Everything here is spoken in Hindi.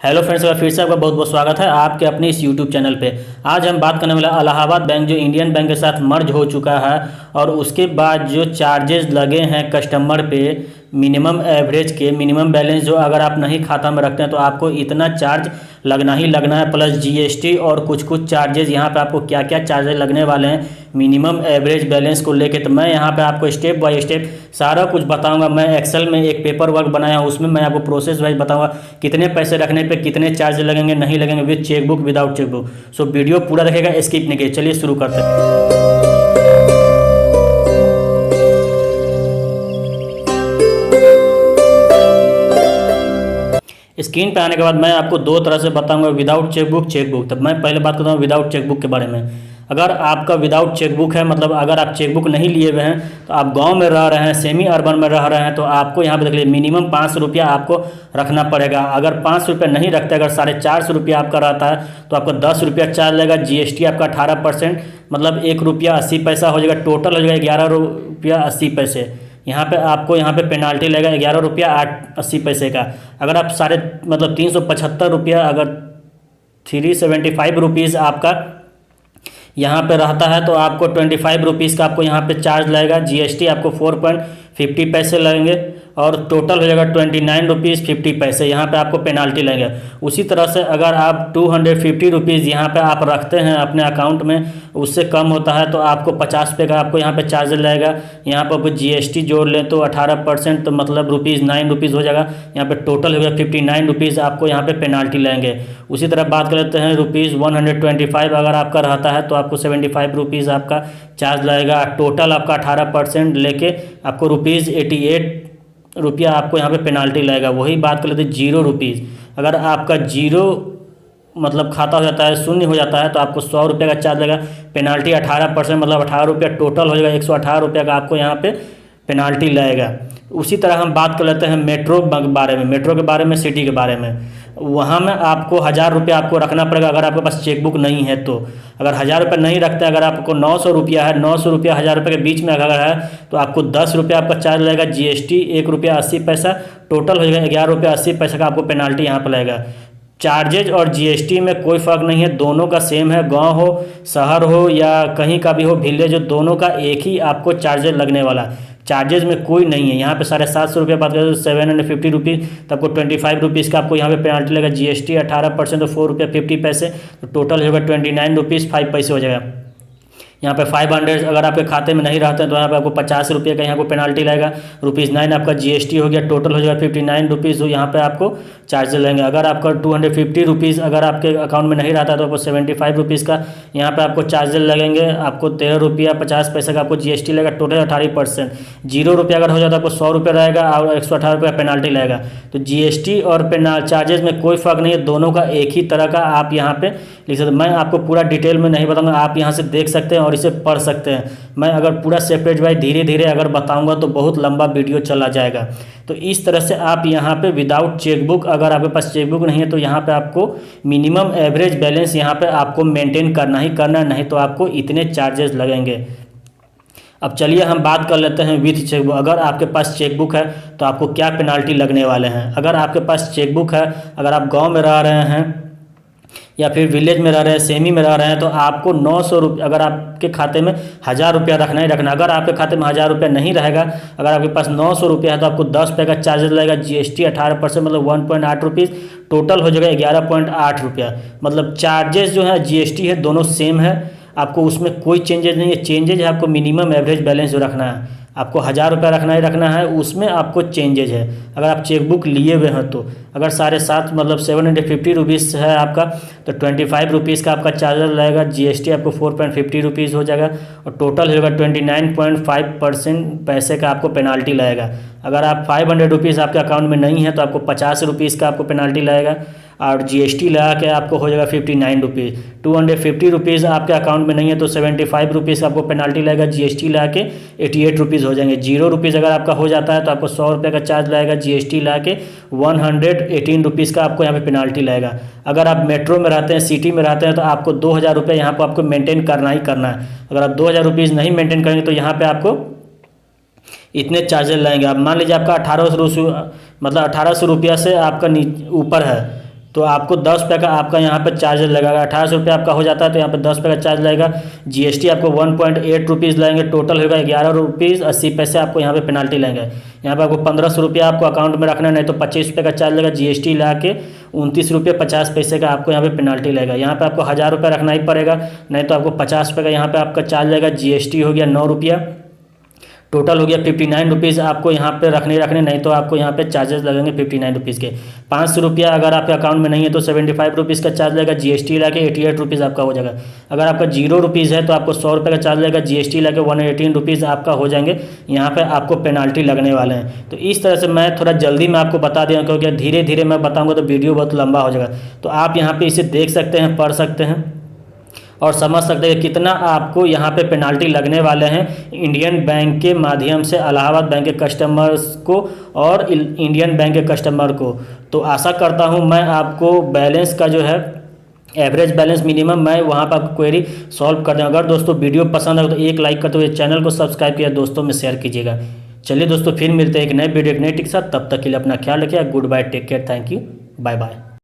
हेलो फ्रेंड्स, फिर से आपका बहुत बहुत स्वागत है आपके अपने इस यूट्यूब चैनल पे। आज हम बात करने वाला इलाहाबाद बैंक जो इंडियन बैंक के साथ मर्ज हो चुका है और उसके बाद जो चार्जेस लगे हैं कस्टमर पे मिनिमम एवरेज के मिनिमम बैलेंस जो अगर आप नहीं खाता में रखते हैं तो आपको इतना चार्ज लगना ही लगना है, प्लस जीएसटी और कुछ कुछ चार्जेस। यहाँ पे आपको क्या क्या चार्जेस लगने वाले हैं मिनिमम एवरेज बैलेंस को लेके, तो मैं यहाँ पे आपको स्टेप बाय स्टेप सारा कुछ बताऊंगा। मैं एक्सेल में एक पेपर वर्क बनाया हूँ, उसमें मैं आपको प्रोसेस वाइज बताऊंगा कितने पैसे रखने पे कितने चार्ज लगेंगे नहीं लगेंगे, with chequebook without chequebook. So video पूरा देखेगा, स्किप नहीं कीजिए। चलिए शुरू करते हैं। स्क्रीन पे आने के बाद मैं आपको दो तरह से बताऊंगा, विदाउट चेकबुक चेकबुक। तब मैं पहले बात करता हूँ विदाउट चेकबुक के बारे में। अगर आपका विदाउट चेकबुक है, मतलब अगर आप चेकबुक नहीं लिए हुए हैं तो आप गांव में रह रहे हैं, सेमी अर्बन में रह रहे हैं, तो आपको यहाँ पे देख लीजिए मिनिमम 500 रुपया आपको रखना पड़ेगा। अगर 500 रुपया नहीं रखते, अगर 450 रुपया आपका रहता है तो आपको 10 रुपया चार्ज लगेगा। जीएसटी आपका 18%, मतलब 1 रुपया 80 पैसा हो जाएगा। टोटल हो जाएगा 11 रुपया 80 पैसे। यहाँ पे आपको यहाँ पे पेनाल्टी लगेगा 11 रुपया 80 पैसे का। अगर आप साढ़े मतलब 375 रुपया, अगर 375 रुपीज़ आपका यहाँ पे रहता है तो आपको 25 रुपीज़ का आपको यहाँ पे चार्ज लगेगा। जीएसटी आपको 4.50 पैसे लगेंगे और टोटल हो जाएगा 29 रुपीज़ 50 पैसे। यहाँ पे आपको पेनाल्टी लगेगा। उसी तरह से अगर आप 250 रुपीज़ यहाँ पे आप रखते हैं अपने अकाउंट में, उससे कम होता है तो आपको 50 रुपये का आपको यहाँ पे चार्ज लगेगा। यहाँ पर जीएसटी जोड़ लें तो 18%, तो मतलब ₹9 हो जाएगा। यहाँ पे टोटल हो गया 59 रुपीज़ आपको यहाँ पे पेनाल्टी लगेंगे। उसी तरह बात कर लेते हैं ₹125 अगर आपका रहता है तो आपको 75 रुपीज़ आपका चार्ज लगेगा। टोटल आपका 18% लेके आपको ₹88 रुपया आपको यहाँ पे पेनाल्टी लगेगा। वही बात कर लेते हैं 0 रुपीज़। अगर आपका 0 मतलब खाता हो जाता है, शून्य हो जाता है, तो आपको 100 रुपये का चार्ज लगेगा। पेनाल्टी 18%, मतलब 18 रुपया टोटल हो जाएगा। 118 रुपये का आपको यहाँ पे पेनाल्टी लगेगा। उसी तरह हम बात कर लेते हैं मेट्रो के बारे में, मेट्रो के बारे में, सिटी के बारे में। वहाँ में आपको 1000 रुपया आपको रखना पड़ेगा अगर आपके पास चेकबुक नहीं है तो। अगर 1000 रुपये नहीं रखते, अगर आपको 900 रुपया है, 900 रुपया 1000 रुपये के बीच में अगर है तो आपको 10 रुपया आपका चार्ज लगेगा। जीएसटी 1 रुपया 80 पैसा, टोटल हो जाएगा 11 रुपया 80 पैसा का आपको पेनाल्टी यहाँ पर लगेगा। चार्जेज और जीएसटी में कोई फ़र्क नहीं है, दोनों का सेम है। गांव हो, शहर हो या कहीं का भी हो, विलेज हो, दोनों का एक ही आपको चार्जेज लगने वाला। चार्जेज में कोई नहीं है। यहाँ पे 750 रुपये बात करें तो 750 रुपीज़, तो आपको 25 रुपीज़ का आपको यहाँ पे पेनाल्टी लगेगा। जीएसटी 18%, तो 4 रुपया 50 पैसे, तो टोटल होगा 29 रुपीज़ 5 पैसे हो जाएगा। यहाँ पे 500 अगर आपके खाते में नहीं रहते हैं तो यहाँ पे आपको 50 रुपये का यहाँ को पेनाल्टी लगेगा। ₹9 आपका जीएसटी हो गया, टोटल हो जाएगा 59 रुपीज़, तो यहाँ पे आपको चार्जेस लगेंगे। अगर आपका 250 रुपीज़ अगर आपके अकाउंट में नहीं रहता है तो आपको 75 रुपीज़ का यहाँ पे आपको चार्जेस लगेंगे। आपको 13 रुपया 50 पैसे का आपको जीएसटी लगेगा। टोटल 18%। 0 रुपया अगर हो जाता है आपको 100 रुपये रहेगा और 118 रुपये पेनाल्टी लगेगा। तो जीएसटी और चार्जेस में कोई फ़र्क नहीं है, दोनों का एक ही तरह का आप यहाँ पे लिख सकते। मैं आपको पूरा डिटेल में नहीं बताऊँगा, आप यहाँ से देख सकते हैं और इसे पढ़ सकते हैं। मैं अगर पूरा सेपरेट वाइज धीरे धीरे अगर बताऊंगा तो बहुत लंबा वीडियो चला जाएगा। तो इस तरह से आप यहाँ पे विदाउट चेकबुक, अगर आपके पास चेकबुक नहीं है तो यहाँ पे आपको मिनिमम एवरेज बैलेंस यहाँ पे आपको मेंटेन करना ही करना, नहीं तो आपको इतने चार्जेस लगेंगे। अब चलिए हम बात कर लेते हैं विथ चेकबुक। अगर आपके पास चेकबुक है तो आपको क्या पेनाल्टी लगने वाले हैं। अगर आपके पास चेकबुक है, अगर आप गाँव में रह रहे हैं या फिर विलेज में रह रहे हैं, सेमी में रह रहे हैं, तो आपको 900 रुपये, अगर आपके खाते में 1000 रुपया रखना ही रखना। अगर आपके खाते में 1000 रुपया नहीं रहेगा, अगर आपके पास 900 रुपया है तो आपको 10 रुपये का चार्जेस लगेगा। जीएसटी 18%, मतलब 1.8 रुपीज़, टोटल हो जाएगा 11.8 रुपया। मतलब चार्जेस जो है जीएसटी है दोनों सेम है, आपको उसमें कोई चेंजेस नहीं है। चेंजेज है आपको मिनिमम एवरेज बैलेंस जो रखना है, आपको 1000 रुपया रखना ही रखना है, उसमें आपको चेंजेज है। अगर आप चेकबुक लिए हुए हैं तो अगर 7.5 मतलब 750 रुपीज़ है आपका, तो 25 रुपीज़ का आपका चार्जर लगेगा। जीएसटी आपको 4.50 रुपीज़ हो जाएगा और टोटल होगा 29.5% पैसे का आपको पेनाल्टी लगेगा। अगर आप 500 रुपीज़ आपके अकाउंट में नहीं है तो आपको 50 रुपीज़ का आपको पेनाल्टी लगेगा और जीएसटी लगा के आपको हो जाएगा 59 रुपीज़। 250 रुपीज़ आपके अकाउंट में नहीं है तो 75 रुपीज़ का आपको पेनाल्टी लगेगा। जीएसटी लगा के 88 रुपीज़ हो जाएंगे। 0 रुपीज़ अगर आपका हो जाता है तो आपको 100 रुपये का चार्ज लगेगा। जीएसटी लगा के 118 रुपीज़ का आपको यहाँ पे पेनाल्टी लगेगा। अगर आप मेट्रो में रहते हैं, सिटी में रहते हैं, तो आपको 2000 रुपये यहाँ पर आपको मेंटेन करना ही करना है। अगर आप 2000 रुपीज़ नहीं मेंटेन करेंगे तो यहाँ पर आपको इतने चार्जेस लगेंगे। अब मान लीजिए आपका 1800 मतलब 1800 रुपया से आपका ऊपर है तो आपको 10 रुपये का आपका यहाँ पर चार्ज लगेगा। 1800 रुपये आपका हो जाता है तो यहाँ पे 10 रुपये का चार्ज लगेगा। जीएसटी आपको 1.8 रुपीज़ लगेंगे, टोटल होगा 11 रुपीज़ 80 पैसे आपको यहाँ पे पेनाल्टी लगेंगे। यहाँ पे आपको 1500 रुपया आपको अकाउंट में रखना है, नहीं तो 25 रुपये का चार्ज लगेगा। जीएसटी ला के 29 रुपये 50 पैसे का आपको यहाँ पे पेनाल्टी लगेगा। यहाँ पे आपको 1000 रुपये रखना ही पड़ेगा, नहीं तो आपको 50 रुपये का यहाँ पे आपका चार्ज लगेगा। जीएसटी हो गया 9 रुपया, टोटल हो गया 59 रुपीज़ आपको यहाँ पे रखने, नहीं तो आपको यहाँ पे चार्जेस लगेंगे 59 रुपीज़ के। 500 रुपया अगर आपके अकाउंट में नहीं है तो 75 रुपीज़ का चार्ज लगेगा। जीएसटी ला के 88 रुपीज़ आपका हो जाएगा। अगर आपका 0 रुपीज़ है तो आपको 100 रुपये का चार्ज लगेगा। जीएसटी ला के 118 रुपीज़ आपका हो जाएंगे, यहाँ पर आपको पेनाल्टी लगने वाले हैं। तो इस तरह से मैं थोड़ा जल्दी में आपको बता दिया, क्योंकि धीरे धीरे मैं बताऊँगा तो वीडियो बहुत लंबा हो जाएगा। तो आप यहाँ पर इसे देख सकते हैं, पढ़ सकते हैं और समझ सकते हैं कितना आपको यहाँ पे पेनाल्टी लगने वाले हैं इंडियन बैंक के माध्यम से इलाहाबाद बैंक के कस्टमर्स को और इंडियन बैंक के कस्टमर को। तो आशा करता हूँ मैं आपको बैलेंस का जो है एवरेज बैलेंस मिनिमम मैं वहाँ पर आपको क्वेरी सॉल्व कर दूँ। अगर दोस्तों वीडियो पसंद आए तो एक लाइक करते हुए चैनल को सब्सक्राइब किया दोस्तों में शेयर कीजिएगा। चलिए दोस्तों, फिर मिलते हैं एक नए वीडियो एक नए टिप के साथ। तब तक के लिए अपना ख्याल रखिए। Good bye, take care, thank you, bye bye.